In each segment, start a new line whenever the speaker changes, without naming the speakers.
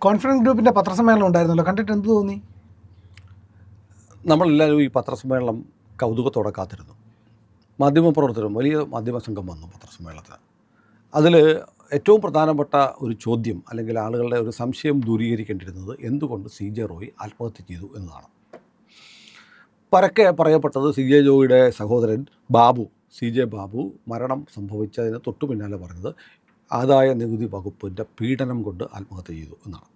Confidence ഗ്രൂപ്പിൻ്റെ പത്രസമ്മേളനം ഉണ്ടായിരുന്നല്ലോ, കണ്ടിട്ട് എന്ത് തോന്നി?
നമ്മളെല്ലാവരും ഈ പത്രസമ്മേളനം കൗതുകത്തോടെ കാത്തിരുന്നു. മാധ്യമപ്രവർത്തകരും വലിയ മാധ്യമ സംഘം വന്നു പത്രസമ്മേളനത്തിന്. അതിൽ ഏറ്റവും പ്രധാനപ്പെട്ട ഒരു ചോദ്യം അല്ലെങ്കിൽ ആളുകളുടെ ഒരു സംശയം ദൂരീകരിക്കേണ്ടിയിരുന്നത് എന്തുകൊണ്ട് CJ റോയ് ആത്മഹത്യ ചെയ്തു എന്നതാണ്. പരക്കെ പറയപ്പെട്ടത് CJ ജോയിയുടെ സഹോദരൻ ബാബു, CJ ബാബു മരണം സംഭവിച്ചതിന് തൊട്ടു പിന്നാലെ പറഞ്ഞത് ആദായ നികുതി വകുപ്പിൻ്റെ പീഡനം കൊണ്ട് ആത്മഹത്യ ചെയ്തു എന്നാണ്.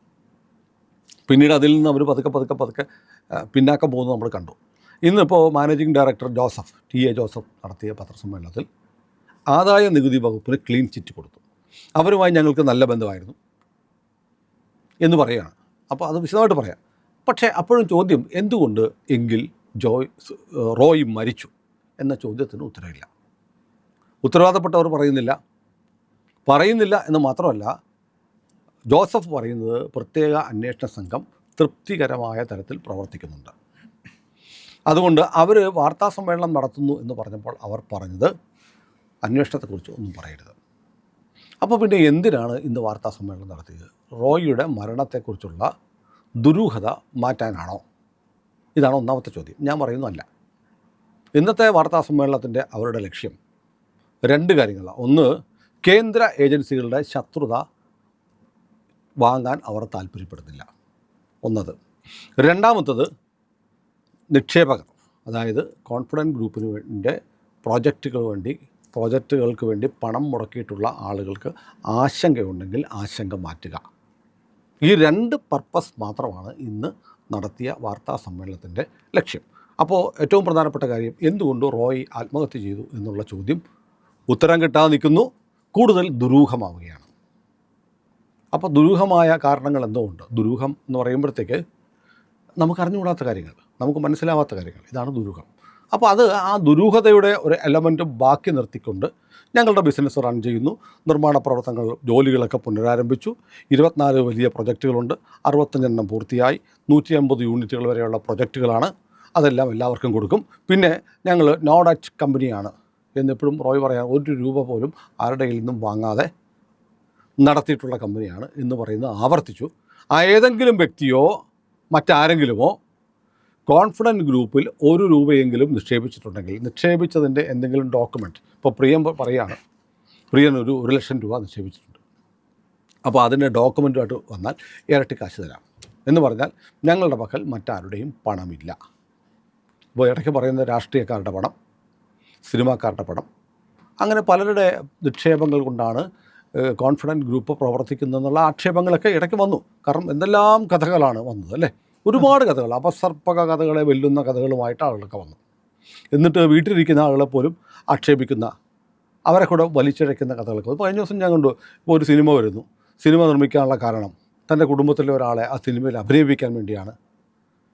പിന്നീട് അതിൽ നിന്ന് അവർ പതുക്കെ പിന്നാക്കം പോകുന്നത് നമ്മൾ കണ്ടു. ഇന്നിപ്പോൾ managing director Joseph TA Joseph നടത്തിയ പത്രസമ്മേളനത്തിൽ ആദായ നികുതി വകുപ്പിന് ക്ലീൻ ചിറ്റ് കൊടുത്തു. അവരുമായി ഞങ്ങൾക്ക് നല്ല ബന്ധമായിരുന്നു എന്ന് പറയുകയാണ്. അപ്പോൾ അത് വിശദമായിട്ട് പറയാം. പക്ഷേ അപ്പോഴും ചോദ്യം എന്തുകൊണ്ട് എങ്കിൽ റോയ് മരിച്ചു എന്ന ചോദ്യത്തിന് ഉത്തരവില്ല. ഉത്തരവാദപ്പെട്ടവർ പറയുന്നില്ല എന്ന് മാത്രമല്ല, ജോസഫ് പറയുന്നത് പ്രത്യേക അന്വേഷണ സംഘം തൃപ്തികരമായ തരത്തിൽ പ്രവർത്തിക്കുന്നുണ്ട്. അതുകൊണ്ട് അവർ വാർത്താസമ്മേളനം നടത്തുന്നു എന്ന് പറഞ്ഞപ്പോൾ അവർ പറഞ്ഞത് അന്വേഷണത്തെക്കുറിച്ച് ഒന്നും പറയരുത്. അപ്പോൾ പിന്നെ എന്തിനാണ് ഇന്ന് വാർത്താസമ്മേളനം നടത്തിയത്? റോയിയുടെ മരണത്തെക്കുറിച്ചുള്ള ദുരൂഹത മാറ്റാനാണോ? ഇതാണ് ഒന്നാമത്തെ ചോദ്യം. ഞാൻ പറയുന്നതല്ല. ഇന്നത്തെ വാർത്താസമ്മേളനത്തിൻ്റെ അവരുടെ ലക്ഷ്യം 2 കാര്യങ്ങളാണ്. ഒന്ന്, കേന്ദ്ര ഏജൻസികളുടെ ശത്രുത വാങ്ങാൻ അവർ താല്പര്യപ്പെടുന്നില്ല ഒന്നത്. രണ്ടാമത്തത്, നിക്ഷേപകർ, അതായത് കോൺഫിഡൻസ് ഗ്രൂപ്പിന് വേണ്ടി പ്രോജക്റ്റുകൾക്ക് വേണ്ടി പണം മുടക്കിയിട്ടുള്ള ആളുകൾക്ക് ആശങ്കയുണ്ടെങ്കിൽ ആശങ്ക മാറ്റുക. ഈ 2 പർപ്പസ് മാത്രമാണ് ഇന്ന് നടത്തിയ വാർത്താ സമ്മേളനത്തിൻ്റെ ലക്ഷ്യം. അപ്പോൾ ഏറ്റവും പ്രധാനപ്പെട്ട കാര്യം, എന്തുകൊണ്ട് റോയ് ആത്മഹത്യ ചെയ്തു എന്നുള്ള ചോദ്യം ഉത്തരം കിട്ടാതെ നിൽക്കുന്നു, കൂടുതൽ ദുരൂഹമാവുകയാണ്. അപ്പോൾ ദുരൂഹമായ കാരണങ്ങൾ എന്തോ ഉണ്ട്. ദുരൂഹം എന്ന് പറയുമ്പോഴത്തേക്ക് നമുക്കറിഞ്ഞുകൂടാത്ത കാര്യങ്ങൾ, നമുക്ക് മനസ്സിലാവാത്ത കാര്യങ്ങൾ, ഇതാണ് ദുരൂഹം. അപ്പോൾ ആ ദുരൂഹതയുടെ ഒരു എലമെൻറ്റ് ബാക്കി നിർത്തിക്കൊണ്ട് ഞങ്ങളുടെ ബിസിനസ് റൺ ചെയ്യുന്നു, നിർമ്മാണ പ്രവർത്തനങ്ങൾ, ജോലികളൊക്കെ പുനരാരംഭിച്ചു, 24 വലിയ പ്രൊജക്റ്റുകളുണ്ട്, 65 പൂർത്തിയായി, 150 യൂണിറ്റുകൾ വരെയുള്ള പ്രൊജക്റ്റുകളാണ്, അതെല്ലാം എല്ലാവർക്കും കൊടുക്കും. പിന്നെ ഞങ്ങൾ നോ ടച്ച് കമ്പനിയാണ് എന്നെപ്പോഴും റോയ് പറയാൻ, 1 രൂപ പോലും ആരുടെ കയ്യിൽ നിന്നും വാങ്ങാതെ നടത്തിയിട്ടുള്ള കമ്പനിയാണ് എന്ന് പറയുന്നത് ആവർത്തിച്ചു. ഏതെങ്കിലും വ്യക്തിയോ മറ്റാരെങ്കിലുമോ കോൺഫിഡൻസ് ഗ്രൂപ്പിൽ 1 രൂപയെങ്കിലും നിക്ഷേപിച്ചിട്ടുണ്ടെങ്കിൽ നിക്ഷേപിച്ചതിൻ്റെ എന്തെങ്കിലും ഡോക്യുമെൻറ്റ്, ഇപ്പോൾ പ്രിയൻ പറയുകയാണ്, പ്രിയൻ ഒരു 1 ലക്ഷം രൂപ നിക്ഷേപിച്ചിട്ടുണ്ട്, അപ്പോൾ അതിൻ്റെ ഡോക്യുമെൻറ്റുമായിട്ട് വന്നാൽ ഇരട്ടി കാശ് തരാം എന്ന് പറഞ്ഞാൽ ഞങ്ങളുടെ പക്കൽ മറ്റാരുടെയും പണമില്ല. ഇപ്പോൾ ഇടയ്ക്ക് പറയുന്ന രാഷ്ട്രീയക്കാരുടെ പണം, സിനിമാക്കാരുടെ പണം, അങ്ങനെ പലരുടെ നിക്ഷേപങ്ങൾ കൊണ്ടാണ് കോൺഫിഡൻസ് ഗ്രൂപ്പ് പ്രവർത്തിക്കുന്നതെന്നുള്ള ആക്ഷേപങ്ങളൊക്കെ ഇടയ്ക്ക് വന്നു. കാരണം എന്തെല്ലാം കഥകളാണ് വന്നത് അല്ലേ, ഒരുപാട് കഥകൾ, അപസർപ്പക കഥകളെ വെല്ലുന്ന കഥകളുമായിട്ട് ആളുകളൊക്കെ വന്നു. എന്നിട്ട് വീട്ടിലിരിക്കുന്ന ആളുകളെ പോലും ആക്ഷേപിക്കുന്ന, അവരെ കൂടെ വലിച്ചിഴയ്ക്കുന്ന കഥകളൊക്കെ വന്നു. ഇപ്പോൾ കഴിഞ്ഞ ദിവസം ഞാൻ കണ്ടു, ഇപ്പോൾ ഒരു സിനിമ വരുന്നു, സിനിമ നിർമ്മിക്കാനുള്ള കാരണം തൻ്റെ കുടുംബത്തിലെ ഒരാളെ ആ സിനിമയിൽ അഭിനയിപ്പിക്കാൻ വേണ്ടിയാണ്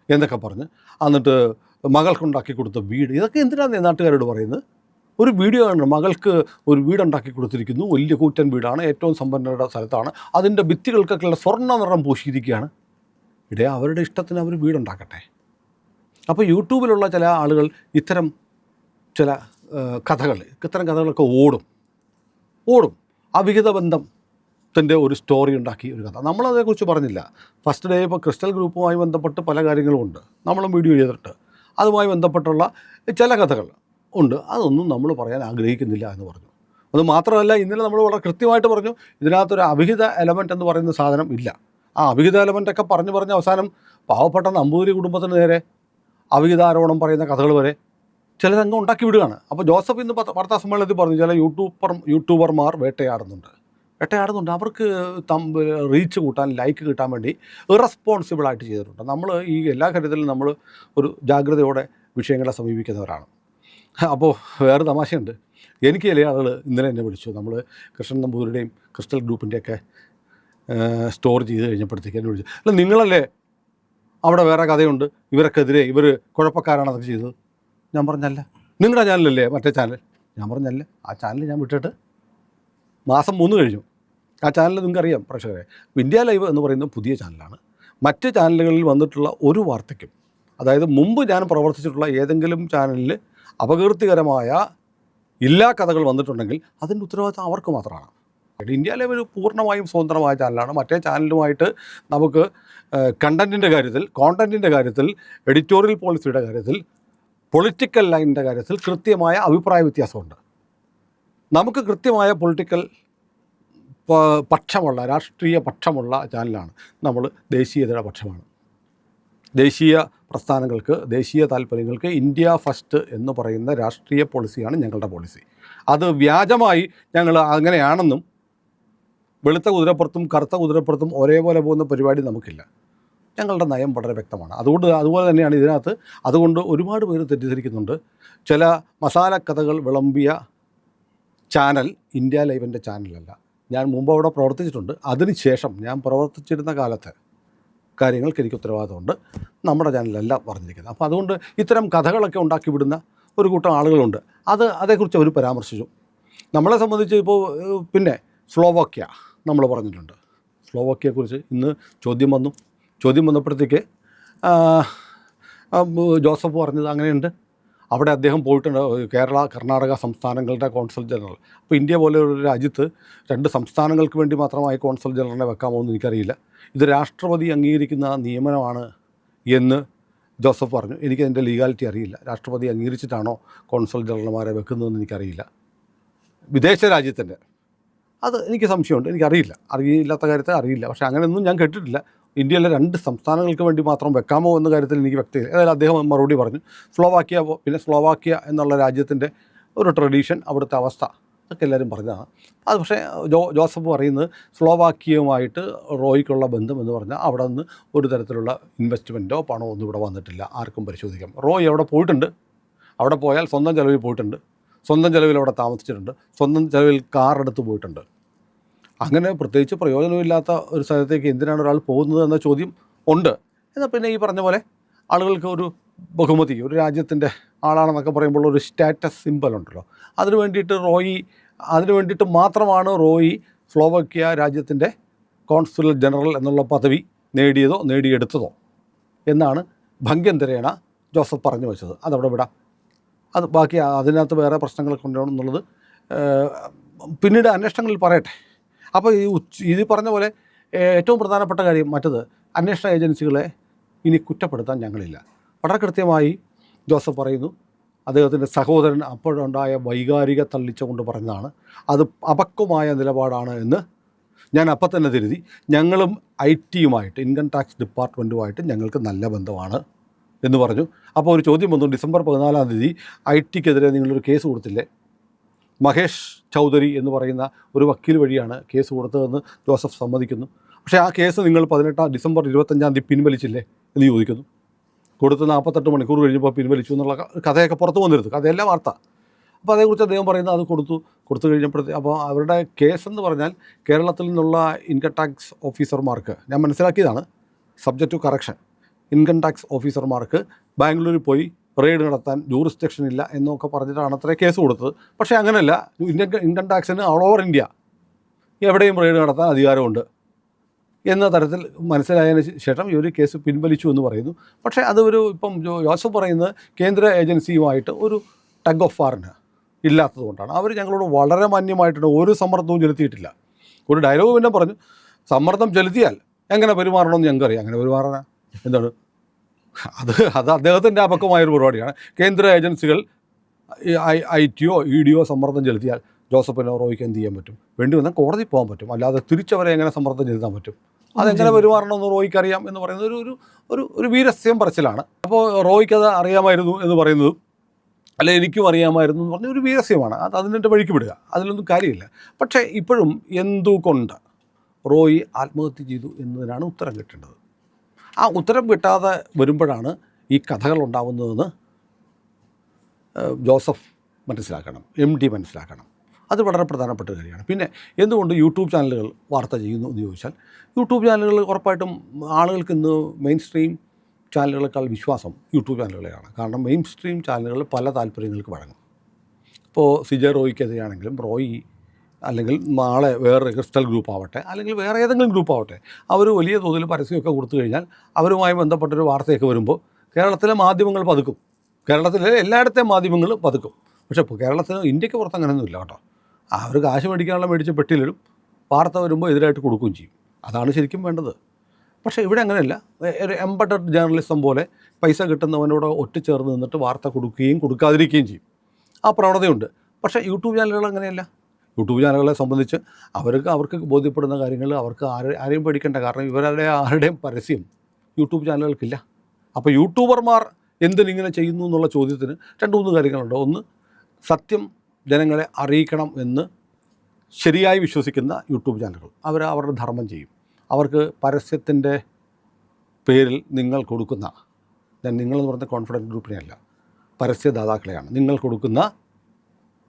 എന്നൊക്കെ പറഞ്ഞ്, എന്നിട്ട് മകൾക്കുണ്ടാക്കി കൊടുത്ത വീട്, ഇതൊക്കെ എന്തിനാണ് നാട്ടുകാരോട് പറയുന്നത്? ഒരു വീഡിയോ ആണ്, മകൾക്ക് ഒരു വീടുണ്ടാക്കി കൊടുത്തിരിക്കുന്നു, വലിയ കൂറ്റൻ വീടാണ്, ഏറ്റവും സമ്പന്നരുടെ സ്ഥലത്താണ്, അതിൻ്റെ ഭിത്തികൾക്കൊക്കെയുള്ള സ്വർണ്ണ നിറം പൂശിയിരിക്കുകയാണ്. അവരുടെ ഇഷ്ടത്തിന് അവർ വീടുണ്ടാക്കട്ടെ. അപ്പോൾ യൂട്യൂബിലുള്ള ചില ആളുകൾ ഇത്തരം കഥകളൊക്കെ ഓടും. അവിഹിത ബന്ധത്തിൻ്റെ ഒരു സ്റ്റോറി ഉണ്ടാക്കി ഒരു കഥ. നമ്മളതേക്കുറിച്ച് പറഞ്ഞില്ല. ഫസ്റ്റ് ഡേ ഇപ്പോൾ ക്രിസ്റ്റൽ ഗ്രൂപ്പുമായി ബന്ധപ്പെട്ട് പല കാര്യങ്ങളും ഉണ്ട്, നമ്മളും വീഡിയോ ചെയ്തിട്ട് അതുമായി ബന്ധപ്പെട്ടുള്ള ചില കഥകൾ ഉണ്ട്, അതൊന്നും നമ്മൾ പറയാൻ ആഗ്രഹിക്കുന്നില്ല എന്ന് പറഞ്ഞു. അത് മാത്രമല്ല, ഇന്നലെ നമ്മൾ വളരെ കൃത്യമായിട്ട് പറഞ്ഞു, ഇതിനകത്തൊരു അവിഹിത എലമെൻ്റ് എന്ന് പറയുന്ന സാധനം ഇല്ല. ആ അവിഹിത എലമെൻ്റൊക്കെ പറഞ്ഞ് അവസാനം പാവപ്പെട്ട നമ്പൂതിരി കുടുംബത്തിന് നേരെ അവിഹിതാരോപണം പറയുന്ന കഥകൾ വരെ ചിലരംഗം ഉണ്ടാക്കി വിടുകയാണ്. അപ്പോൾ ജോസഫ് ഇന്ന് വാർത്താ സമ്മേളനത്തിൽ പറഞ്ഞു, ചില യൂട്യൂബർമാർ വേട്ടയാടുന്നുണ്ട്. അവർക്ക് റീച്ച് കൂട്ടാൻ, ലൈക്ക് കിട്ടാൻ വേണ്ടി ഇറസ്പോൺസിബിളായിട്ട് ചെയ്തിട്ടുണ്ട്. നമ്മൾ ഈ എല്ലാ കാര്യത്തിലും നമ്മൾ ഒരു ജാഗ്രതയോടെ വിഷയങ്ങളെ സമീപിക്കുന്നവരാണ്. അപ്പോൾ വേറെ തമാശയുണ്ട്. എനിക്ക് ചില ആളുകൾ ഇന്നലെ എന്നെ വിളിച്ചു, നമ്മൾ കൃഷ്ണൻ നമ്പൂതിരിയുടെയും ക്രിസ്റ്റൽ ഗ്രൂപ്പിൻ്റെയൊക്കെ സ്റ്റോർ ചെയ്ത് കഴിഞ്ഞപ്പോഴത്തേക്ക് എന്നെ വിളിച്ചു, അല്ല നിങ്ങളല്ലേ അവിടെ വേറെ കഥയുണ്ട്, ഇവരൊക്കെതിരെ ഇവർ കുഴപ്പക്കാരാണ് അതൊക്കെ ചെയ്തത്. ഞാൻ പറഞ്ഞല്ല. നിങ്ങളുടെ ചാനലല്ലേ മറ്റേ ചാനൽ? ഞാൻ പറഞ്ഞല്ല. ആ ചാനൽ ഞാൻ വിട്ടിട്ട് മാസം 3 കഴിഞ്ഞു. ആ ചാനൽ നിങ്ങൾക്കറിയാം പ്രേക്ഷകരെ, ഇന്ത്യ ലൈവ് എന്ന് പറയുന്ന പുതിയ ചാനലാണ്. മറ്റ് ചാനലുകളിൽ വന്നിട്ടുള്ള ഒരു വാർത്തയ്ക്കും, അതായത് മുമ്പ് ഞാൻ പ്രവർത്തിച്ചിട്ടുള്ള ഏതെങ്കിലും ചാനലിൽ അപകീർത്തികരമായ എല്ലാ കഥകൾ വന്നിട്ടുണ്ടെങ്കിൽ അതിൻ്റെ ഉത്തരവാദിത്വം അവർക്ക് മാത്രമാണ്. ഇന്ത്യ ലെവൽ പൂർണ്ണമായും സ്വതന്ത്രമായ ചാനലാണ്. മറ്റേ ചാനലുമായിട്ട് നമുക്ക് കോണ്ടൻറ്റിൻ്റെ കാര്യത്തിൽ എഡിറ്റോറിയൽ പോളിസിയുടെ കാര്യത്തിൽ പൊളിറ്റിക്കൽ ലൈനിൻ്റെ കാര്യത്തിൽ കൃത്യമായ അഭിപ്രായ വ്യത്യാസമുണ്ട്. നമുക്ക് കൃത്യമായ പൊളിറ്റിക്കൽ പക്ഷമുള്ള രാഷ്ട്രീയ പക്ഷമുള്ള ചാനലാണ്. നമ്മൾ ദേശീയതയുടെ പക്ഷമാണ്. ദേശീയ പ്രസ്ഥാനങ്ങൾക്ക്, ദേശീയ താല്പര്യങ്ങൾക്ക് ഇന്ത്യ ഫസ്റ്റ് എന്ന് പറയുന്ന രാഷ്ട്രീയ പോളിസിയാണ് ഞങ്ങളുടെ പോളിസി. അത് വ്യാജമായി ഞങ്ങൾ അങ്ങനെയാണെന്നും വെളുത്ത കുതിരപ്പുറത്തും കറുത്ത കുതിരപ്പുറത്തും ഒരേപോലെ പോകുന്ന പരിപാടി നമുക്കില്ല. ഞങ്ങളുടെ നയം വളരെ വ്യക്തമാണ്. അതുപോലെ തന്നെയാണ് ഇതിനകത്ത്. അതുകൊണ്ട് ഒരുപാട് പേര് തെറ്റിദ്ധരിക്കുന്നുണ്ട്. ചില മസാല കഥകൾ വിളമ്പിയ ചാനൽ ഇന്ത്യ ലൈവിൻ്റെ ചാനലല്ല. ഞാൻ മുമ്പ് അവിടെ പ്രവർത്തിച്ചിട്ടുണ്ട്. അതിനുശേഷം ഞാൻ പ്രവർത്തിച്ചിരുന്ന കാലത്തെ കാര്യങ്ങൾക്ക് എനിക്ക് ഉത്തരവാദിത്തമുണ്ട്. നമ്മുടെ ചാനലല്ല പറഞ്ഞിരിക്കുന്നത്. അപ്പോൾ അതുകൊണ്ട് ഇത്തരം കഥകളൊക്കെ ഉണ്ടാക്കി വിടുന്ന ഒരു കൂട്ടം ആളുകളുണ്ട്. അതേക്കുറിച്ച് അവർ പരാമർശിച്ചു. നമ്മളെ സംബന്ധിച്ച് ഇപ്പോൾ പിന്നെ സ്ലോവാക്യ നമ്മൾ പറഞ്ഞിട്ടുണ്ട്. സ്ലോവാക്യയെക്കുറിച്ച് ഇന്ന് ചോദ്യം വന്നപ്പോഴത്തേക്ക് ജോസഫ് പറഞ്ഞത് അങ്ങനെയുണ്ട്. അവിടെ അദ്ദേഹം പോയിട്ടുണ്ട്, കേരള കർണാടക സംസ്ഥാനങ്ങളുടെ കോൺസൽ ജനറൽ. അപ്പോൾ ഇന്ത്യ പോലെ ഒരു രാജ്യത്ത് 2 സംസ്ഥാനങ്ങൾക്ക് വേണ്ടി മാത്രമായി കോൺസൽ ജനറലിനെ വെക്കാമോ എന്ന് എനിക്കറിയില്ല. ഇത് രാഷ്ട്രപതി അംഗീകരിക്കുന്ന നിയമനമാണ് എന്ന് ജോസഫ് പറഞ്ഞു. എനിക്കതിൻ്റെ ലീഗാലിറ്റി അറിയില്ല. രാഷ്ട്രപതി അംഗീകരിച്ചിട്ടാണോ കോൺസൽ ജനറൽമാരെ വെക്കുന്നതെന്ന് എനിക്കറിയില്ല. വിദേശ രാജ്യത്തിൻ്റെ അത് എനിക്ക് സംശയമുണ്ട്. അറിയില്ലാത്ത കാര്യത്തെ അറിയില്ല. പക്ഷേ അങ്ങനെയൊന്നും ഞാൻ കേട്ടിട്ടില്ല. ഇന്ത്യയിലെ 2 സംസ്ഥാനങ്ങൾക്ക് വേണ്ടി മാത്രം വെക്കാമോ എന്ന കാര്യത്തിൽ എനിക്ക് വ്യക്തത. ഏതായാലും അദ്ദേഹം മറുപടി പറഞ്ഞു. സ്ലോവാക്യ എന്നുള്ള രാജ്യത്തിൻ്റെ ഒരു ട്രഡീഷൻ, അവിടുത്തെ അവസ്ഥ അതൊക്കെ എല്ലാവരും പറഞ്ഞതാണ്. അത് പക്ഷേ ജോസഫ് പറയുന്നത് സ്ലോവാക്യയുമായിട്ട് റോയിക്കുള്ള ബന്ധം എന്ന് പറഞ്ഞാൽ അവിടെ നിന്ന് ഒരു തരത്തിലുള്ള ഇൻവെസ്റ്റ്മെൻറ്റോ പണമോ ഒന്നും ഇവിടെ വന്നിട്ടില്ല. ആർക്കും പരിശോധിക്കാം. റോയ് അവിടെ പോയിട്ടുണ്ട്. അവിടെ പോയാൽ സ്വന്തം ചിലവിൽ പോയിട്ടുണ്ട്. സ്വന്തം ചിലവിൽ അവിടെ താമസിച്ചിട്ടുണ്ട്. സ്വന്തം ചിലവിൽ കാർ എടുത്ത് പോയിട്ടുണ്ട്. അങ്ങനെ പ്രത്യേകിച്ച് പ്രയോജനമില്ലാത്ത ഒരു സ്ഥലത്തേക്ക് എന്തിനാണ് ഒരാൾ പോകുന്നത് എന്ന ചോദ്യം ഉണ്ട്. എന്നാൽ പിന്നെ ഈ പറഞ്ഞ പോലെ ആളുകൾക്ക് ഒരു ബഹുമതി, ഒരു രാജ്യത്തിൻ്റെ ആളാണെന്നൊക്കെ പറയുമ്പോൾ ഒരു സ്റ്റാറ്റസ് സിമ്പൽ ഉണ്ടല്ലോ. അതിനു വേണ്ടിയിട്ട് മാത്രമാണ് റോയി സ്ലോവാക്യ രാജ്യത്തിൻ്റെ കോൺസുലർ ജനറൽ എന്നുള്ള പദവി നേടിയെടുത്തതോ എന്നാണ് ഭംഗ്യന്തരേണ ജോസഫ് പറഞ്ഞു വെച്ചത്. അതവിടെ വിടാം. ബാക്കി അതിനകത്ത് വേറെ പ്രശ്നങ്ങളൊക്കെ ഉണ്ടോ എന്നുള്ളത് പിന്നീട് അന്വേഷണങ്ങളിൽ പറയട്ടെ. അപ്പോൾ ഇത് പറഞ്ഞ പോലെ ഏറ്റവും പ്രധാനപ്പെട്ട കാര്യം മറ്റത്, അന്വേഷണ ഏജൻസികളെ ഇനി കുറ്റപ്പെടുത്താൻ ഞങ്ങളില്ല. വളരെ കൃത്യമായി ജോസഫ് പറയുന്നു. അദ്ദേഹത്തിൻ്റെ സഹോദരൻ അപ്പോഴുണ്ടായ വൈകാരിക തള്ളിച്ച കൊണ്ട് പറഞ്ഞതാണ്. അത് അപക്വമായ നിലപാടാണ് എന്ന് ഞാൻ അപ്പം തന്നെ തിരുതി. ഞങ്ങളും IT-യുമായിട്ട്, ഇൻകം ടാക്സ് ഡിപ്പാർട്ട്മെൻറ്റുമായിട്ട് ഞങ്ങൾക്ക് നല്ല ബന്ധമാണ് എന്ന് പറഞ്ഞു. അപ്പോൾ ഒരു ചോദ്യം വന്നു. ഡിസംബർ 14-ാം തീയതി IT-ക്കെതിരെ നിങ്ങളൊരു കേസ് കൊടുത്തില്ലേ? മഹേഷ് ചൗധരി എന്ന് പറയുന്ന ഒരു വക്കീൽ വഴിയാണ് കേസ് കൊടുത്തതെന്ന് ജോസഫ് സമ്മതിക്കുന്നു. പക്ഷേ ആ കേസ് നിങ്ങൾ ഡിസംബർ 25-ാം തീയതി പിൻവലിച്ചില്ലേ എന്ന് ചോദിക്കുന്നു. കൊടുത്ത് 48 മണിക്കൂർ കഴിഞ്ഞപ്പോൾ പിൻവലിച്ചു എന്നുള്ള കഥയൊക്കെ പുറത്തു വന്നിരുന്നു. കഥയല്ല വാർത്ത. അപ്പോൾ അതേക്കുറിച്ച് അദ്ദേഹം പറയുന്നത് അത് കൊടുത്തു കഴിഞ്ഞപ്പോഴത്തേക്ക് അപ്പോൾ അവരുടെ കേസെന്ന് പറഞ്ഞാൽ കേരളത്തിൽ നിന്നുള്ള ഇൻകം ടാക്സ് ഓഫീസർമാർക്ക്, ഞാൻ മനസ്സിലാക്കിയതാണ്, subject to correction, income tax ഓഫീസർമാർക്ക് ബാംഗ്ലൂരിൽ പോയി റെയ്ഡ് നടത്താൻ ജൂറിസ്ഡിക്ഷൻ ഇല്ല എന്നൊക്കെ പറഞ്ഞിട്ടാണ് അത്ര കേസ് കൊടുത്തത്. പക്ഷേ അങ്ങനെയല്ല. ഇൻകം ടാക്സിന് ഓൾ ഓവർ ഇന്ത്യ എവിടെയും റെയ്ഡ് നടത്താൻ അധികാരമുണ്ട് എന്ന തരത്തിൽ മനസ്സിലായതിന് ശേഷം ഈ ഒരു കേസ് പിൻവലിച്ചു എന്ന് പറയുന്നു. പക്ഷേ അത് ഇപ്പം ജോസഫ് പറയുന്നത് കേന്ദ്ര ഏജൻസിയുമായിട്ട് ഒരു ടഗ് ഓഫ് വാറിന് ഇല്ലാത്തതുകൊണ്ടാണ്. അവർ ഞങ്ങളോട് വളരെ മാന്യമായിട്ടുണ്ട്, ഒരു സമ്മർദ്ദവും ചെലുത്തിയിട്ടില്ല. ഒരു ഡയലോഗ് പിന്നെ പറഞ്ഞു, സമ്മർദ്ദം ചെലുത്തിയാൽ എങ്ങനെ പെരുമാറണമെന്ന് ഞങ്ങൾക്കറിയാം. അങ്ങനെ പെരുമാറാൻ എന്താണ് അത് അദ്ദേഹത്തിൻ്റെ അപക്വമായൊരു പരിപാടിയാണ്. കേന്ദ്ര ഏജൻസികൾ IT-യോ ED-യോ സമ്മർദ്ദം ചെലുത്തിയാൽ ജോസഫിനോ റോയ്ക്ക് എന്ത് ചെയ്യാൻ പറ്റും? വേണ്ടി വന്നാൽ കോടതി പോകാൻ പറ്റും. അല്ലാതെ തിരിച്ചവരെ എങ്ങനെ സമ്മർദ്ദം ചെലുത്താൻ പറ്റും? അതെങ്ങനെ പെരുമാറണമെന്ന് റോയ്ക്ക് അറിയാം എന്ന് പറയുന്നത് ഒരു വീരസ്യം പറച്ചിലാണ്. അപ്പോൾ റോയ്ക്ക് അത് അറിയാമായിരുന്നു എന്ന് പറയുന്നതും അല്ലെ എനിക്കും അറിയാമായിരുന്നു എന്ന് പറഞ്ഞ ഒരു വീരസ്യമാണ്. അതിൻ്റെ വഴിക്ക് വിടുക, അതിലൊന്നും കാര്യമില്ല. പക്ഷേ ഇപ്പോഴും എന്തുകൊണ്ട് റോയി ആത്മഹത്യ ചെയ്തു എന്നതിനാണ് ഉത്തരം കിട്ടേണ്ടത്. ആ ഉത്തരം കിട്ടാതെ വരുമ്പോഴാണ് ഈ കഥകൾ ഉണ്ടാകുന്നതെന്ന് ജോസഫ് മനസ്സിലാക്കണം, MD മനസ്സിലാക്കണം. അത് വളരെ പ്രധാനപ്പെട്ട കാര്യമാണ്. പിന്നെ എന്തുകൊണ്ട് യൂട്യൂബ് ചാനലുകൾ വാർത്ത ചെയ്യുന്നു എന്ന് ചോദിച്ചാൽ, യൂട്യൂബ് ചാനലുകൾ ഉറപ്പായിട്ടും ആളുകൾക്ക് ഇന്ന് മെയിൻ സ്ട്രീം ചാനലുകളെക്കാൾ വിശ്വാസം യൂട്യൂബ് ചാനലുകളെയാണ്. കാരണം മെയിൻ സ്ട്രീം ചാനലുകൾ പല താല്പര്യങ്ങൾക്ക് വഴങ്ങും. ഇപ്പോൾ സിജെ റോയിക്കെതിരെയാണെങ്കിലും റോയി അല്ലെങ്കിൽ നാളെ വേറെ ക്രിസ്റ്റൽ ഗ്രൂപ്പ് ആവട്ടെ, അല്ലെങ്കിൽ വേറെ ഏതെങ്കിലും ഗ്രൂപ്പ് ആവട്ടെ, അവർ വലിയ തോതിൽ പരസ്യമൊക്കെ കൊടുത്തു കഴിഞ്ഞാൽ അവരുമായി ബന്ധപ്പെട്ടൊരു വാർത്തയൊക്കെ വരുമ്പോൾ കേരളത്തിലെ മാധ്യമങ്ങൾ പതുക്കും. കേരളത്തിലെ എല്ലായിടത്തെയും മാധ്യമങ്ങൾ പതുക്കും. പക്ഷേ ഇപ്പോൾ കേരളത്തിന്, ഇന്ത്യക്ക് പുറത്ത് അങ്ങനെയൊന്നുമില്ല കേട്ടോ. അവർ കാശ് മേടിക്കാനുള്ള മേടിച്ച് പെട്ടിയിലിടും, വാർത്ത വരുമ്പോൾ എതിരായിട്ട് കൊടുക്കുകയും ചെയ്യും. അതാണ് ശരിക്കും വേണ്ടത്. പക്ഷേ ഇവിടെ അങ്ങനെയല്ല. ഒരു എംബഡഡ് ജേർണലിസം പോലെ പൈസ കിട്ടുന്നവനോട് ഒറ്റച്ചേർന്ന് നിന്നിട്ട് വാർത്ത കൊടുക്കുകയും കൊടുക്കാതിരിക്കുകയും ചെയ്യും. ആ പ്രവണതയുണ്ട്. പക്ഷേ യൂട്യൂബ് ചാനലുകൾ അങ്ങനെയല്ല. യൂട്യൂബ് ചാനലുകളെ സംബന്ധിച്ച് അവർക്ക് ബോധ്യപ്പെടുന്ന കാര്യങ്ങൾ അവർക്ക് ആരെയും പേടിക്കേണ്ട. കാരണം ഇവരുടെ ആരുടെയും പരസ്യം യൂട്യൂബ് ചാനലുകൾക്കില്ല. അപ്പോൾ യൂട്യൂബർമാർ എന്തിനിങ്ങനെ ചെയ്യുന്നു എന്നുള്ള ചോദ്യത്തിന് 2-3 കാര്യങ്ങളുണ്ട്. ഒന്ന്, സത്യം ജനങ്ങളെ അറിയിക്കണം എന്ന് ശരിയായി വിശ്വസിക്കുന്ന യൂട്യൂബ് ചാനലുകൾ അവരുടെ ധർമ്മം ചെയ്യും. അവർക്ക് പരസ്യത്തിൻ്റെ പേരിൽ നിങ്ങൾ കൊടുക്കുന്ന, ഞാൻ നിങ്ങളെന്ന് പറഞ്ഞ കോൺഫിഡൻറ്റ് ഗ്രൂപ്പിനെയല്ല, പരസ്യദാതാക്കളെയാണ്, നിങ്ങൾ കൊടുക്കുന്ന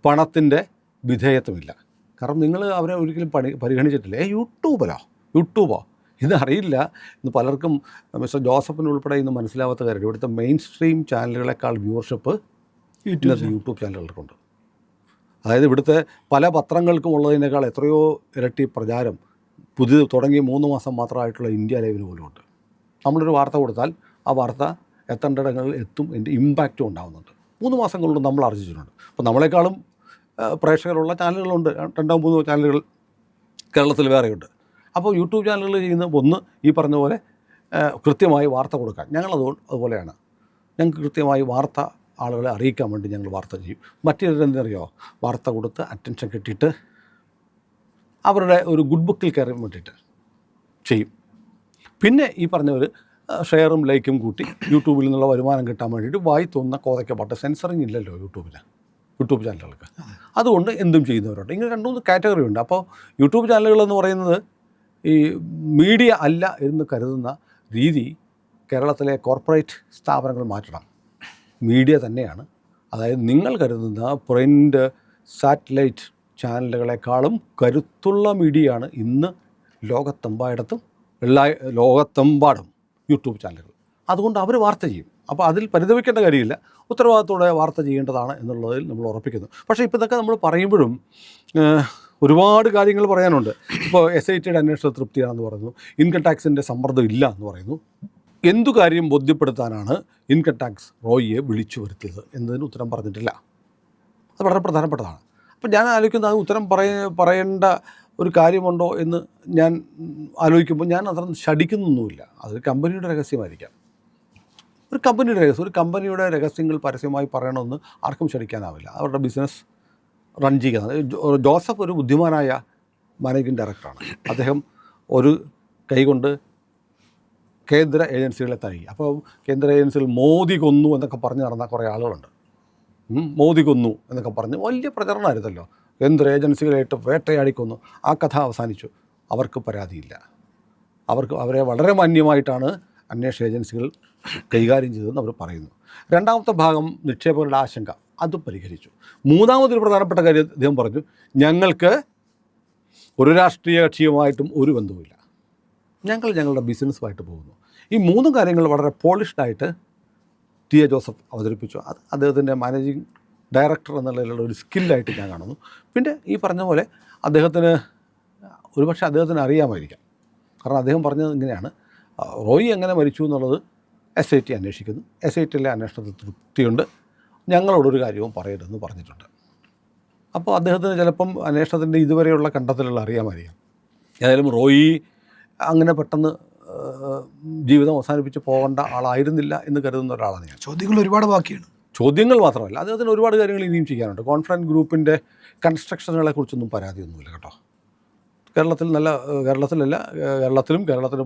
പണത്തിൻ്റെ വിധേയത്വമില്ല. കാരണം നിങ്ങൾ അവരെ ഒരിക്കലും പരിഗണിച്ചിട്ടില്ല. യൂട്യൂബോ ഇതറിയില്ല എന്ന് പലർക്കും മിസ്റ്റർ ജോസഫിന് ഉൾപ്പെടെ ഇന്ന് മനസ്സിലാവാത്ത കാര്യം. ഇവിടുത്തെ മെയിൻ സ്ട്രീം ചാനലുകളെക്കാൾ വ്യൂവർഷിപ്പ് യൂട്യൂബ് ചാനലുകൾക്കുണ്ട്. അതായത് ഇവിടുത്തെ പല പത്രങ്ങൾക്കും ഉള്ളതിനേക്കാൾ എത്രയോ ഇരട്ടി പ്രചാരം പുതിയത് തുടങ്ങി 3 മാസം മാത്രമായിട്ടുള്ള ഇന്ത്യ ലൈവിന് പോലും ഉണ്ട്. നമ്മളൊരു വാർത്ത കൊടുത്താൽ ആ വാർത്ത എത്തേണ്ടിടങ്ങളിൽ എത്തും, എൻ്റെ ഇമ്പാക്റ്റും ഉണ്ടാകുന്നുണ്ട്. 3 മാസം കൊണ്ട് നമ്മൾ ആർജിച്ചിട്ടുണ്ട്. അപ്പോൾ നമ്മളെക്കാളും പ്രേക്ഷകരുള്ള ചാനലുകളുണ്ട്. 2-3 ചാനലുകൾ കേരളത്തിൽ വേറെയുണ്ട്. അപ്പോൾ യൂട്യൂബ് ചാനലുകൾ ചെയ്യുന്ന ഒന്ന്, ഈ പറഞ്ഞ പോലെ കൃത്യമായി വാർത്ത കൊടുക്കാൻ. അതുപോലെയാണ്. ഞങ്ങൾക്ക് കൃത്യമായി വാർത്ത ആളുകളെ അറിയിക്കാൻ വേണ്ടി ഞങ്ങൾ വാർത്ത ചെയ്യും. മറ്റൊരെന്തറിയോ, വാർത്ത കൊടുത്ത് അറ്റൻഷൻ കിട്ടിയിട്ട് അവരുടെ ഒരു ഗുഡ് ബുക്കിൽ കയറാൻ വേണ്ടിയിട്ട് ചെയ്യും. പിന്നെ ഈ പറഞ്ഞവർ ഷെയറും ലൈക്കും കൂട്ടി യൂട്യൂബിൽ നിന്നുള്ള വരുമാനം കിട്ടാൻ വേണ്ടിയിട്ട് വായി തോന്നുന്ന കോതയ്ക്കപ്പാട്ട് സെൻസറിങ് ഇല്ലല്ലോ യൂട്യൂബ് ചാനലുകൾക്ക്. അതുകൊണ്ട് എന്തും ചെയ്യുന്നവരുണ്ട്. ഇങ്ങനെ 2-3 കാറ്റഗറി ഉണ്ട്. അപ്പോൾ യൂട്യൂബ് ചാനലുകളെന്ന് പറയുന്നത് ഈ മീഡിയ അല്ല എന്ന് കരുതുന്ന രീതി കേരളത്തിലെ കോർപ്പറേറ്റ് സ്ഥാപനങ്ങൾ മാറ്റണം. മീഡിയ തന്നെയാണ്. അതായത് നിങ്ങൾ കരുതുന്ന പ്രിൻ്റ്, സാറ്റലൈറ്റ് ചാനലുകളെക്കാളും കരുത്തുള്ള മീഡിയയാണ് ഇന്ന് ലോകത്തെമ്പാടും യൂട്യൂബ് ചാനലുകൾ. അതുകൊണ്ട് അവർ വാർത്ത ചെയ്യും. അപ്പോൾ അതിൽ പരിതപിക്കേണ്ട കാര്യമില്ല. ഉത്തരവാദിത്തോടെ വാർത്ത ചെയ്യേണ്ടതാണ് എന്നുള്ളതിൽ നമ്മൾ ഉറപ്പിക്കുന്നു. പക്ഷേ ഇപ്പോൾ ഇതൊക്കെ നമ്മൾ പറയുമ്പോഴും ഒരുപാട് കാര്യങ്ങൾ പറയാനുണ്ട്. ഇപ്പോൾ SITയുടെ അന്വേഷണ തൃപ്തിയാണെന്ന് പറയുന്നു. ഇൻകം ടാക്സിൻ്റെ സമ്മർദ്ദം ഇല്ല എന്ന് പറയുന്നു. എന്തു കാര്യം ബോധ്യപ്പെടുത്താനാണ് ഇൻകം ടാക്സ് റോയിയെ വിളിച്ചു വരുത്തിയത് എന്നതിന് ഉത്തരം പറഞ്ഞിട്ടില്ല. അത് വളരെ പ്രധാനപ്പെട്ടതാണ്. അപ്പോൾ ഞാൻ ആലോചിക്കുന്നത് അത് ഉത്തരം പറയേണ്ട ഒരു കാര്യമുണ്ടോ എന്ന് ഞാൻ ആലോചിക്കുമ്പോൾ ഞാൻ അത്ര ശടിക്കുന്നൊന്നുമില്ല. അതൊരു കമ്പനിയുടെ രഹസ്യമായിരിക്കാം. ഒരു കമ്പനിയുടെ രഹസ്യങ്ങൾ പരസ്യമായി പറയണമെന്ന് ആർക്കും ശടിക്കാനാവില്ല. അവരുടെ ബിസിനസ് റൺ ചെയ്യുന്നത്. ജോസഫ് ഒരു ബുദ്ധിമാനായ മാനേജിംഗ് ഡയറക്ടറാണ്. അദ്ദേഹം ഒരു കൈകൊണ്ട് കേന്ദ്ര ഏജൻസികളെ തഴി. അപ്പോൾ കേന്ദ്ര ഏജൻസികൾ മോദി കൊന്നു എന്നൊക്കെ പറഞ്ഞ് നടന്ന കുറേ ആളുകളുണ്ട്. മോദി കൊന്നു എന്നൊക്കെ പറഞ്ഞ് വലിയ പ്രചരണമായിരുന്നല്ലോ. കേന്ദ്ര ഏജൻസികളായിട്ട് വേട്ടയാടിക്കൊന്നു. ആ കഥ അവസാനിച്ചു. അവർക്ക് പരാതിയില്ല. അവരെ വളരെ മാന്യമായിട്ടാണ് അന്വേഷണ ഏജൻസികൾ കൈകാര്യം ചെയ്തതെന്ന് അവർ പറയുന്നു. രണ്ടാമത്തെ ഭാഗം നിക്ഷേപകരുടെ ആശങ്ക, അത് പരിഹരിച്ചു. മൂന്നാമതൊരു പ്രധാനപ്പെട്ട കാര്യം അദ്ദേഹം പറഞ്ഞു, ഞങ്ങൾക്ക് ഒരു രാഷ്ട്രീയ കക്ഷിയുമായിട്ടും ഒരു ബന്ധവുമില്ല, ഞങ്ങൾ ഞങ്ങളുടെ ബിസിനസ്സുമായിട്ട് പോകുന്നു. ഈ 3 കാര്യങ്ങൾ വളരെ പോളിഷ്ഡായിട്ട് ടി.എ. ജോസഫ് അവതരിപ്പിച്ചു. അത് അദ്ദേഹത്തിൻ്റെ മാനേജിങ് ഡയറക്ടർ എന്നുള്ളതിലുള്ള ഒരു സ്കില്ലായിട്ട് ഞാൻ കാണുന്നു. പിന്നെ ഈ പറഞ്ഞ പോലെ അദ്ദേഹത്തിന് അറിയാമായിരിക്കാം. കാരണം അദ്ദേഹം പറഞ്ഞത് ഇങ്ങനെയാണ്, റോയി എങ്ങനെ മരിച്ചു എന്നുള്ളത് SIT അന്വേഷിക്കുന്നു. SITയിലെ അന്വേഷണത്തിൽ തൃപ്തിയുണ്ട്, ഞങ്ങളോടൊരു കാര്യവും പറയരുതെന്ന് പറഞ്ഞിട്ടുണ്ട്. അപ്പോൾ അദ്ദേഹത്തിന് ചിലപ്പം അന്വേഷണത്തിൻ്റെ ഇതുവരെയുള്ള കണ്ടെത്തലുകൾ അറിയാമായിരിക്കാം. ഏതായാലും റോയി അങ്ങനെ പെട്ടെന്ന് ജീവിതം അവസാനിപ്പിച്ച് പോകേണ്ട ആളായിരുന്നില്ല എന്ന് കരുതുന്ന ഒരാളാണ് ഞാൻ.
ചോദ്യങ്ങൾ ഒരുപാട് ബാക്കിയാണ്.
ചോദ്യങ്ങൾ മാത്രമല്ല, അദ്ദേഹത്തിന് ഒരുപാട് കാര്യങ്ങൾ ഇനിയും ചെയ്യാനുണ്ട്. കോൺഫിഡൻറ്റ് ഗ്രൂപ്പിൻ്റെ കൺസ്ട്രക്ഷനുകളെ കുറിച്ചൊന്നും പരാതിയൊന്നുമില്ല കേട്ടോ. കേരളത്തിന്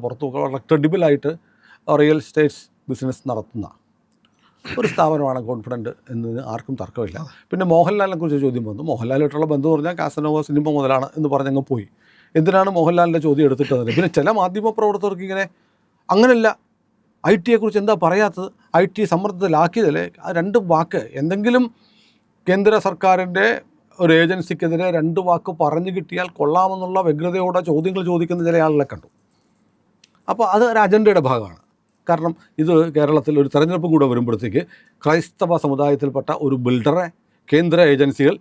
പുറത്തുമൊക്കെ വളരെ ക്രെഡിബിളായിട്ട് റിയൽ എസ്റ്റേറ്റ്സ് ബിസിനസ് നടത്തുന്ന ഒരു സ്ഥാപനമാണ് കോൺഫിഡൻറ്റ് എന്നതിന് ആർക്കും തർക്കമില്ല. പിന്നെ മോഹൻലാലിനെ കുറിച്ച് ചോദ്യം വന്നു. മോഹൻലാലായിട്ടുള്ള ബന്ധം എന്ന് പറഞ്ഞാൽ കാസനോവ സിനിമ മുതലാണ് എന്ന് പറഞ്ഞങ്ങ് പോയി. എന്തിനാണ് മോഹൻലാലിൻ്റെ ചോദ്യം എടുത്തിട്ടത്? പിന്നെ ചില മാധ്യമപ്രവർത്തകർക്ക് ഇങ്ങനെ അങ്ങനെയല്ല, IT കുറിച്ച് എന്താ പറയാത്തത്, IT സമ്മർദ്ദത്തിലാക്കിയതല്ലേ, ആ 2 വാക്ക് എന്തെങ്കിലും കേന്ദ്ര സർക്കാരിൻ്റെ ഒരു ഏജൻസിക്കെതിരെ 2 വാക്ക് പറഞ്ഞു കിട്ടിയാൽ കൊള്ളാമെന്നുള്ള വ്യഗ്രതയോടെ ചോദ്യങ്ങൾ ചോദിക്കുന്ന ചില ആളുകളെ കണ്ടു. അപ്പോൾ അത് ഒരു അജണ്ടയുടെ ഭാഗമാണ്. കാരണം ഇത് കേരളത്തിൽ ഒരു തെരഞ്ഞെടുപ്പ് കൂടെ വരുമ്പോഴത്തേക്ക് ക്രൈസ്തവ സമുദായത്തിൽപ്പെട്ട ഒരു ബിൽഡറെ കേന്ദ്ര ഏജൻസികൾ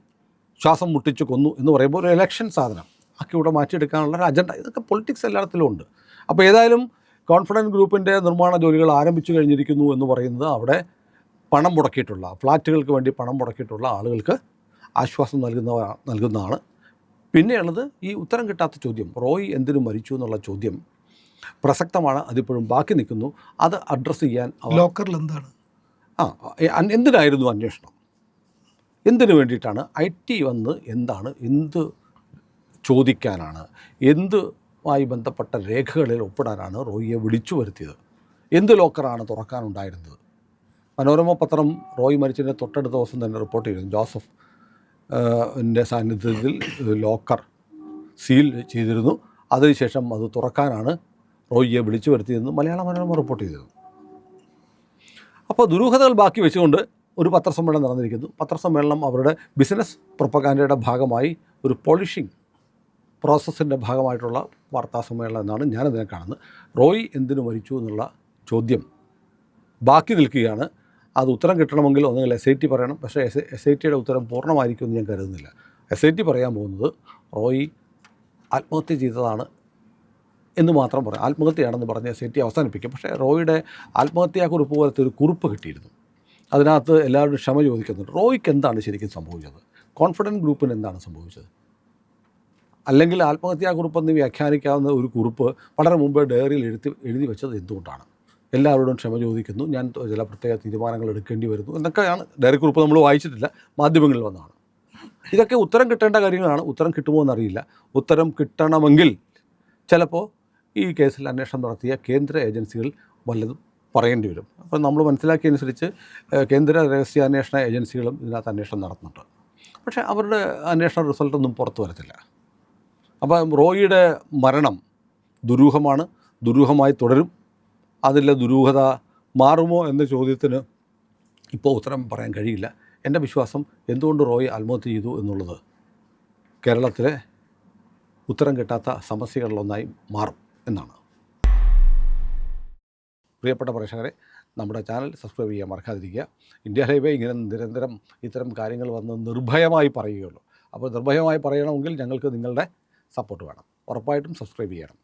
ശ്വാസം മുട്ടിച്ച് കൊന്നു എന്ന് പറയുമ്പോൾ ഒരു ഇലക്ഷൻ സാധനം ആക്കി ഇവിടെ മാറ്റിയെടുക്കാനുള്ള ഒരു അജണ്ട, ഇതൊക്കെ പൊളിറ്റിക്സ് എല്ലായിടത്തിലും ഉണ്ട്. അപ്പോൾ ഏതായാലും കോൺഫിഡൻറ്റ് ഗ്രൂപ്പിൻ്റെ നിർമ്മാണ ജോലികൾ ആരംഭിച്ചു കഴിഞ്ഞിരിക്കുന്നു എന്ന് പറയുന്നത് അവിടെ പണം മുടക്കിയിട്ടുള്ള, ഫ്ലാറ്റുകൾക്ക് വേണ്ടി പണം മുടക്കിയിട്ടുള്ള ആളുകൾക്ക് ആശ്വാസം നൽകുന്നതാണ്. പിന്നെയുള്ളത് ഈ ഉത്തരം കിട്ടാത്ത ചോദ്യം, റോയ് എന്തിനു മരിച്ചു എന്നുള്ള ചോദ്യം പ്രസക്തമാണ്, അതിപ്പോഴും ബാക്കി നിൽക്കുന്നു. അത് അഡ്രസ്സ് ചെയ്യാൻ
ലോക്കറിൽ എന്താണ്
എന്തിനായിരുന്നു അന്വേഷണം, എന്തിനു വേണ്ടിയിട്ടാണ് IT വന്ന് എന്ത് ചോദിക്കാനാണ്, എന്തുമായി ബന്ധപ്പെട്ട രേഖകളിൽ ഒപ്പിടാനാണ് റോയിയെ വിളിച്ചു വരുത്തിയത്, എന്ത് ലോക്കറാണ് തുറക്കാനുണ്ടായിരുന്നത്. മനോരമ പത്രം റോയ് മരിച്ചതിൻ്റെ തൊട്ടടുത്ത ദിവസം തന്നെ റിപ്പോർട്ട് ചെയ്തിരുന്നു, ജോസഫ് സാന്നിധ്യത്തിൽ ലോക്കർ സീൽ ചെയ്തിരുന്നു, അതിനുശേഷം അത് തുറക്കാനാണ് റോയിയെ വിളിച്ചു വരുത്തിയതെന്ന് മനോരമ റിപ്പോർട്ട് ചെയ്തിരുന്നു. അപ്പോൾ ദുരൂഹതകൾ ബാക്കി വെച്ചുകൊണ്ട് ഒരു പത്രസമ്മേളനം നടന്നിരിക്കുന്നു. പത്രസമ്മേളനം അവരുടെ ബിസിനസ് പ്രൊപ്പഗാൻഡയുടെ ഭാഗമായി, ഒരു പോളിഷിംഗ് പ്രോസസ്സിൻ്റെ ഭാഗമായിട്ടുള്ള വാർത്താ സമ്മേളനം എന്നാണ് ഞാനതിനെ കാണുന്നത്. റോയ് എന്തിനു മരിച്ചു എന്നുള്ള ചോദ്യം ബാക്കി നിൽക്കുകയാണ്. അത് ഉത്തരം കിട്ടണമെങ്കിൽ ഒന്നുകിൽ SIT പറയണം. പക്ഷേ SITയുടെ ഉത്തരം പൂർണ്ണമായിരിക്കുമെന്ന് ഞാൻ കരുതുന്നില്ല. SIT പറയാൻ പോകുന്നത് റോയ് ആത്മഹത്യ ചെയ്തതാണ് എന്ന് മാത്രം പറയും. ആത്മഹത്യയാണെന്ന് പറഞ്ഞ് SIT അവസാനിപ്പിക്കും. പക്ഷേ റോയിയുടെ ആത്മഹത്യാക്കുറിപ്പ് പോലത്തെ ഒരു കുറിപ്പ് കിട്ടിയിരുന്നു. അതിനകത്ത് എല്ലാവരും ക്ഷമ ചോദിക്കുന്നുണ്ട്. റോയ്ക്ക് എന്താണ് ശരിക്കും സംഭവിച്ചത്, കോൺഫിഡൻറ്റ് ഗ്രൂപ്പിന് എന്താണ് സംഭവിച്ചത്, അല്ലെങ്കിൽ ആത്മഹത്യാക്കുറിപ്പെന്ന് വ്യാഖ്യാനിക്കാവുന്ന ഒരു കുറിപ്പ് വളരെ മുമ്പേ ഡയറിയിൽ എഴുതി വെച്ചത് എന്തുകൊണ്ടാണ്, എല്ലാവരോടും ക്ഷമ ചോദിക്കുന്നു, ഞാൻ ചില പ്രത്യേക തീരുമാനങ്ങൾ എടുക്കേണ്ടി വരുന്നു എന്നൊക്കെയാണ്. ഡയറി കുറിപ്പ് നമ്മൾ വായിച്ചിട്ടില്ല, മാധ്യമങ്ങളിൽ വന്നതാണ്. ഇതൊക്കെ ഉത്തരം കിട്ടേണ്ട കാര്യങ്ങളാണ്. ഉത്തരം കിട്ടുമോ എന്നറിയില്ല. ഉത്തരം കിട്ടണമെങ്കിൽ ചിലപ്പോൾ ഈ കേസിൽ അന്വേഷണം നടത്തിയ കേന്ദ്ര ഏജൻസികൾ വല്ലതും പറയേണ്ടി വരും. അപ്പോൾ നമ്മൾ മനസ്സിലാക്കിയതനുസരിച്ച് കേന്ദ്ര രഹസ്യാന്വേഷണ ഏജൻസികളും ഇതിനകത്ത് അന്വേഷണം നടത്തുന്നുണ്ട്. പക്ഷേ അവരുടെ അന്വേഷണ റിസൾട്ടൊന്നും പുറത്തു വരത്തില്ല. അപ്പം റോയിയുടെ മരണം ദുരൂഹമാണ്, ദുരൂഹമായി തുടരും. അതിലെ ദുരൂഹത മാറുമോ എന്ന ചോദ്യത്തിന് ഇപ്പോൾ ഉത്തരം പറയാൻ കഴിയില്ല. എൻ്റെ വിശ്വാസം എന്തുകൊണ്ട് റോയ് ആത്മഹത്യ ചെയ്തു എന്നുള്ളത് കേരളത്തിലെ ഉത്തരം കിട്ടാത്ത സമസ്യകളിലൊന്നായി മാറും എന്നാണ്. പ്രിയപ്പെട്ട പ്രേക്ഷകരെ, നമ്മുടെ ചാനൽ സബ്സ്ക്രൈബ് ചെയ്യാൻ മറക്കാതിരിക്കുക. ഇന്ത്യ ഹൈവേ ഇങ്ങനെ നിരന്തരം ഇത്തരം കാര്യങ്ങൾ വന്ന് നിർഭയമായി പറയുകയുള്ളൂ. അപ്പോൾ നിർഭയമായി പറയണമെങ്കിൽ ഞങ്ങൾക്ക് നിങ്ങളുടെ സപ്പോർട്ട് വേണം. ഉറപ്പായിട്ടും സബ്സ്ക്രൈബ് ചെയ്യണം.